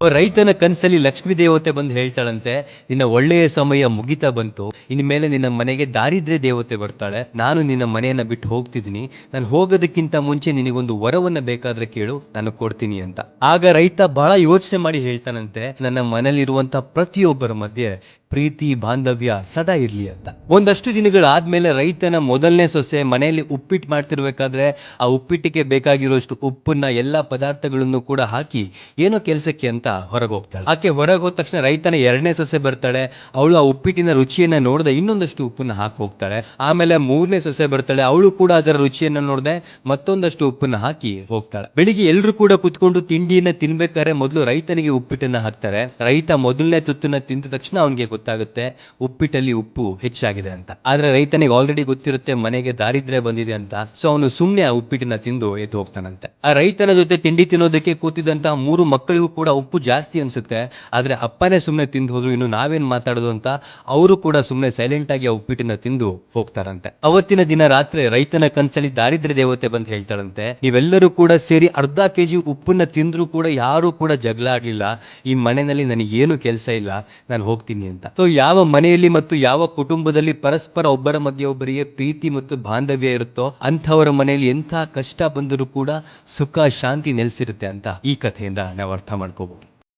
ರೈತನ ಕನಸಲ್ಲಿ ಲಕ್ಷ್ಮೀ ದೇವತೆ ಬಂದು ಹೇಳ್ತಾಳಂತೆ, ನಿನ್ನ ಒಳ್ಳೆಯ ಸಮಯ ಮುಗಿತಾ ಬಂತು, ಇನ್ನು ಮೇಲೆ ನಿನ್ನ ಮನೆಗೆ ದಾರಿದ್ರ್ಯ ದೇವತೆ ಬರ್ತಾಳೆ, ನಾನು ನಿನ್ನ ಮನೆಯನ್ನ ಬಿಟ್ಟು ಹೋಗ್ತಿದ್ದೀನಿ, ನಾನು ಹೋಗೋದಕ್ಕಿಂತ ಮುಂಚೆ ನಿನಗೊಂದು ವರವನ್ನ ಬೇಕಾದ್ರೆ ಕೇಳು, ನಾನು ಕೊಡ್ತೀನಿ ಅಂತ. ಆಗ ರೈತ ಬಹಳ ಯೋಚನೆ ಮಾಡಿ ಹೇಳ್ತಾನಂತೆ, ನನ್ನ ಮನೇಲಿರುವಂತ ಪ್ರತಿಯೊಬ್ಬರ ಮಧ್ಯೆ ಪ್ರೀತಿ ಬಾಂಧವ್ಯ ಸದಾ ಇರ್ಲಿ ಅಂತ. ಒಂದಷ್ಟು ದಿನಗಳಾದ್ಮೇಲೆ ರೈತನ ಮೊದಲನೇ ಸೊಸೆ ಮನೆಯಲ್ಲಿ ಉಪ್ಪಿಟ್ಟು ಮಾಡ್ತಿರ್ಬೇಕಾದ್ರೆ ಆ ಉಪ್ಪಿಟ್ಟಿಗೆ ಬೇಕಾಗಿರುವಷ್ಟು ಉಪ್ಪನ್ನ ಎಲ್ಲಾ ಪದಾರ್ಥಗಳನ್ನು ಕೂಡ ಹಾಕಿ ಏನೋ ಕೆಲಸಕ್ಕೆ ಅಂತ ಹೊರಗೆ ಹೋಗ್ತಾಳೆ. ಆಕೆ ಹೊರಗೆ ಹೋದ ತಕ್ಷಣ ರೈತನ ಎರಡನೇ ಸೊಸೆ ಬರ್ತಾಳೆ. ಅವಳು ಆ ಉಪ್ಪಿಟ್ಟಿನ ರುಚಿಯನ್ನ ನೋಡದೆ ಇನ್ನೊಂದಷ್ಟು ಉಪ್ಪನ್ನ ಹಾಕಿ ಹೋಗ್ತಾಳೆ. ಆಮೇಲೆ ಮೂರನೇ ಸೊಸೆ ಬರ್ತಾಳೆ. ಅವಳು ಕೂಡ ಅದರ ರುಚಿಯನ್ನ ನೋಡದೆ ಮತ್ತೊಂದಷ್ಟು ಉಪ್ಪನ್ನ ಹಾಕಿ ಹೋಗ್ತಾಳೆ. ಬೆಳಿಗ್ಗೆ ಎಲ್ಲರೂ ಕೂಡ ಕುತ್ಕೊಂಡು ತಿಂಡಿಯನ್ನ ತಿನ್ಬೇಕಾದ್ರೆ ಮೊದಲು ರೈತನಿಗೆ ಉಪ್ಪಿಟ್ಟನ್ನ ಹಾಕ್ತಾರೆ. ರೈತ ಮೊದಲನೇ ತುತ್ತನ್ನ ತಿಂದ ತಕ್ಷಣ ಅವನಿಗೆ ಗೊತ್ತಾಗುತ್ತೆ ಉಪ್ಪಿಟ್ಟಲ್ಲಿ ಉಪ್ಪು ಹೆಚ್ಚಾಗಿದೆ ಅಂತ. ಆದ್ರೆ ರೈತನಿಗೆ ಆಲ್ರೆಡಿ ಗೊತ್ತಿರುತ್ತೆ ಮನೆಗೆ ದಾರಿದ್ರ್ಯ ಬಂದಿದೆ ಅಂತ. ಸೊ ಅವನು ಸುಮ್ನೆ ಆ ಉಪ್ಪಿಟ್ಟನ್ನ ತಿಂದು ಎದ್ದು ಹೋಗ್ತಾನಂತೆ. ಆ ರೈತನ ಜೊತೆ ತಿಂಡಿ ತಿನ್ನೋದಕ್ಕೆ ಕೂತಿದ್ದಂತಹ 3 ಮಕ್ಕಳಿಗೂ ಕೂಡ ಉಪ್ಪು ಜಾಸ್ತಿ ಅನ್ಸುತ್ತೆ. ಆದ್ರೆ ಅಪ್ಪನೇ ಸುಮ್ನೆ ತಿಂದು ಹೋದ್ರು, ಇನ್ನು ನಾವೇನ್ ಮಾತಾಡೋದು ಅಂತ ಅವರು ಕೂಡ ಸುಮ್ನೆ ಸೈಲೆಂಟ್ ಆಗಿ ಆ ಉಪ್ಪಿಟ್ಟನ್ನ ತಿಂದು ಹೋಗ್ತಾರಂತೆ. ಅವತ್ತಿನ ದಿನ ರಾತ್ರಿ ರೈತನ ಕನ್ಸಲ್ಲಿ ದಾರಿದ್ರ್ಯ ದೇವತೆ ಬಂದು ಹೇಳ್ತಾಳಂತೆ, ನೀವೆಲ್ಲರೂ ಕೂಡ ಸೇರಿ ಅರ್ಧ ಕೆಜಿ ಉಪ್ಪನ್ನ ತಿಂದ್ರು ಕೂಡ ಯಾರು ಕೂಡ ಜಗಳ ಆಗ್ಲಿಲ್ಲ, ಈ ಮನೆಯಲ್ಲಿ ನನಗೇನು ಕೆಲಸ ಇಲ್ಲ, ನಾನು ಹೋಗ್ತೀನಿ ಅಂತ. ಸೊ ಯಾವ ಮನೆಯಲ್ಲಿ ಮತ್ತು ಯಾವ ಕುಟುಂಬದಲ್ಲಿ ಪರಸ್ಪರ ಒಬ್ಬರ ಮಧ್ಯೆ ಒಬ್ಬರಿಗೆ ಪ್ರೀತಿ ಮತ್ತು ಬಾಂಧವ್ಯ ಇರುತ್ತೋ ಅಂಥವರ ಮನೆಯಲ್ಲಿ ಎಂಥ ಕಷ್ಟ ಬಂದರೂ ಕೂಡ ಸುಖ ಶಾಂತಿ ನೆಲೆಸಿರುತ್ತೆ ಅಂತ ಈ ಕಥೆಯಿಂದ ನಾವು ಅರ್ಥ ಮಾಡ್ಕೋಬಹುದು.